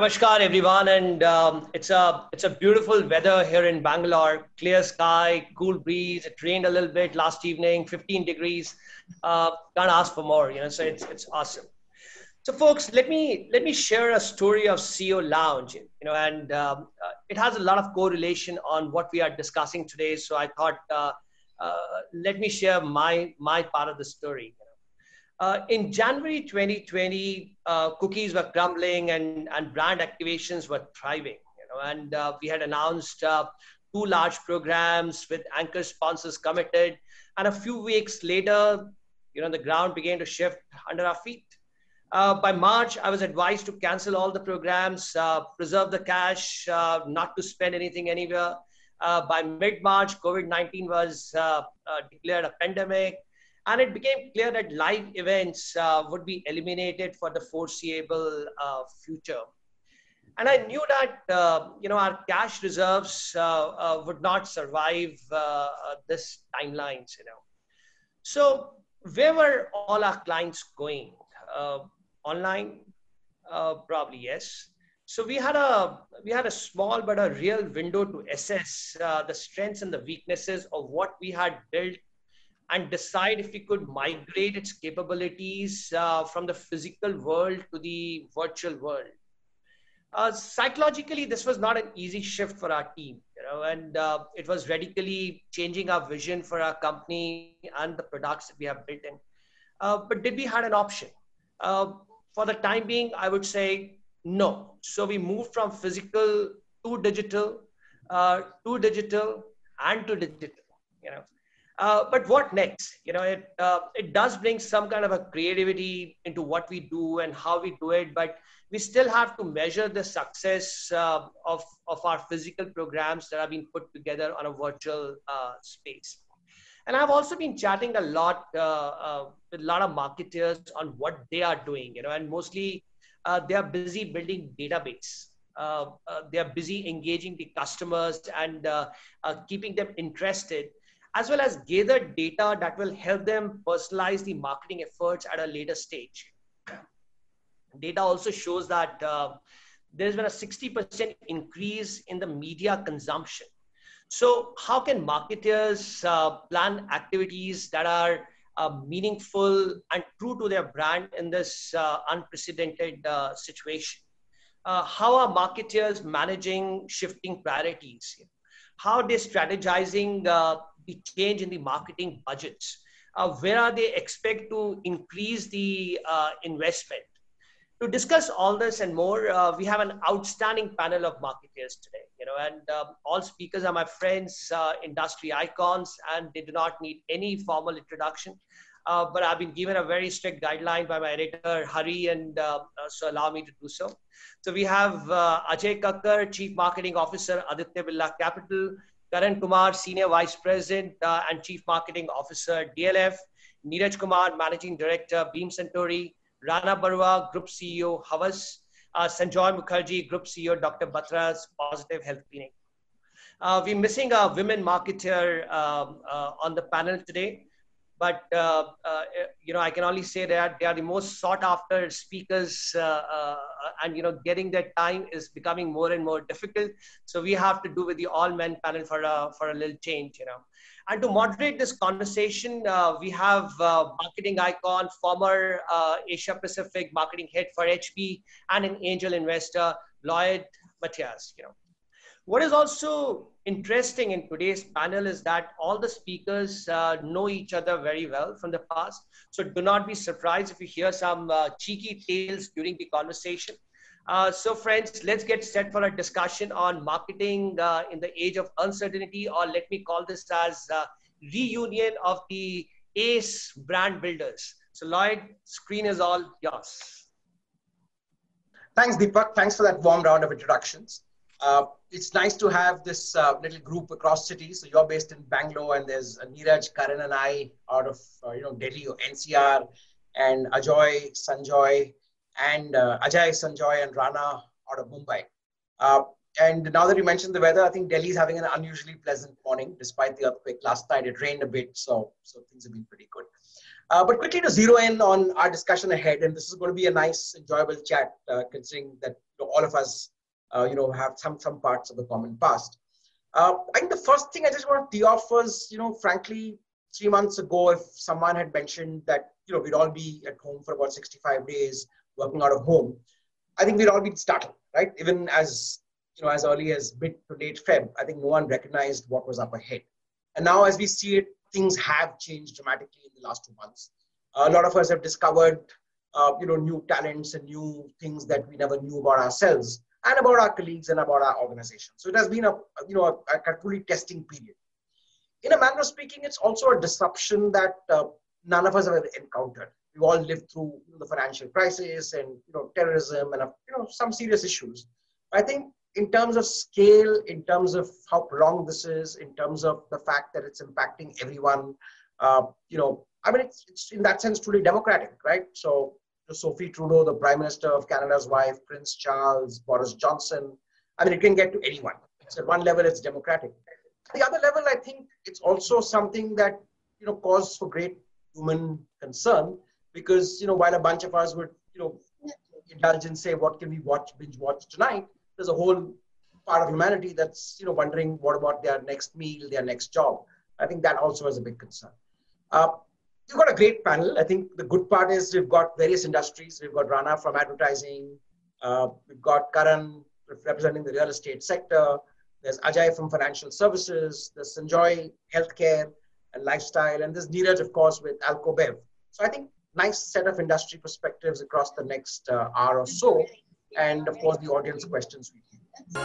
Namaskar everyone, and it's a beautiful weather here in Bangalore. Clear sky, cool breeze. It rained a little bit last evening, 15 degrees. Can't ask for more, So it's awesome. So, folks, let me share a story of CEO Lounge, and it has a lot of correlation on what we are discussing today. So I thought, let me share my part of the story. In January 2020, cookies were crumbling and brand activations were thriving. And we had announced two large programs with anchor sponsors committed. And a few weeks later, the ground began to shift under our feet. By March, I was advised to cancel all the programs, preserve the cash, not to spend anything anywhere. By mid-March, COVID-19 was declared a pandemic. And it became clear that live events would be eliminated for the foreseeable future. And I knew that, our cash reserves would not survive this timelines, So where were all our clients going? Online? Probably yes. So we had a small but a real window to assess the strengths and the weaknesses of what we had built and decide if we could migrate its capabilities from the physical world to the virtual world. Psychologically, this was not an easy shift for our team, and it was radically changing our vision for our company and the products that we have built in. But did we had an option? For the time being, I would say no. So we moved from physical to digital, and to digital. But what next? It does bring some kind of a creativity into what we do and how we do it, but we still have to measure the success of our physical programs that have been put together on a virtual space. And I've also been chatting a lot with a lot of marketers on what they are doing, and mostly they are busy building database. They are busy engaging the customers and keeping them interested, as well as gather data that will help them personalize the marketing efforts at a later stage. Data also shows that there's been a 60% increase in the media consumption. So how can marketers plan activities that are meaningful and true to their brand in this unprecedented situation? How are marketers managing shifting priorities? How are they strategizing the change in the marketing budgets? Where are they expect to increase the investment? To discuss all this and more, we have an outstanding panel of marketers today, and all speakers are my friends, industry icons, and they do not need any formal introduction. But I've been given a very strict guideline by my editor, Hari, and so allow me to do so. So we have Ajay Kakkar, Chief Marketing Officer, Aditya Birla Capital; Karan Kumar, Senior Vice President and Chief Marketing Officer, DLF; Neeraj Kumar, Managing Director, Beam Centauri; Rana Barua, Group CEO, Havas; Sanjoy Mukherjee, Group CEO, Dr. Batra's Positive Health Clinic. We're missing a women marketer on the panel today. But, I can only say that they are the most sought after speakers and, getting their time is becoming more and more difficult. So we have to do with the all men panel for a little change, And to moderate this conversation, we have marketing icon, former Asia Pacific marketing head for HP and an angel investor, Lloyd Matthias, What is also interesting in today's panel is that all the speakers know each other very well from the past. So do not be surprised if you hear some cheeky tales during the conversation. So friends, let's get set for a discussion on marketing in the age of uncertainty, or let me call this as reunion of the ACE brand builders. So Lloyd, screen is all yours. Thanks, Deepak. Thanks for that warm round of introductions. It's nice to have this little group across cities. So you're based in Bangalore, and there's Neeraj, Karan, and I out of Delhi or NCR, and Ajay, Sanjoy, and Rana out of Mumbai. And now that you mentioned the weather, I think Delhi is having an unusually pleasant morning despite the earthquake last night. It rained a bit, so things have been pretty good. But quickly to zero in on our discussion ahead, and this is going to be a nice, enjoyable chat, considering that all of us, have some parts of the common past. I think the first thing I just want to tee off was, frankly, 3 months ago, if someone had mentioned that, we'd all be at home for about 65 days, working out of home, I think we'd all be startled, right? Even as, as early as mid to late Feb, I think no one recognized what was up ahead. And now as we see it, things have changed dramatically in the last 2 months. A lot of us have discovered, new talents and new things that we never knew about ourselves and about our colleagues and about our organization. So it has been a truly testing period. In a manner of speaking, it's also a disruption that none of us have ever encountered. We've all lived through the financial crisis and terrorism and some serious issues. I think in terms of scale, in terms of how prolonged this is, in terms of the fact that it's impacting everyone, it's in that sense truly democratic, right? So Sophie Trudeau, the Prime Minister of Canada's wife, Prince Charles, Boris Johnson, it can get to anyone. So at one level, it's democratic. At the other level, I think it's also something that, cause for great human concern, because, while a bunch of us would, indulge and say, what can we binge watch tonight? There's a whole part of humanity that's, wondering what about their next meal, their next job. I think that also is a big concern. We've got a great panel. I think the good part is we've got various industries. We've got Rana from advertising. We've got Karan representing the real estate sector. There's Ajay from financial services. There's Sanjoy, healthcare and lifestyle. And there's Neeraj, of course, with Alcobev. So I think nice set of industry perspectives across the next hour or so. And of course, the audience questions we keep.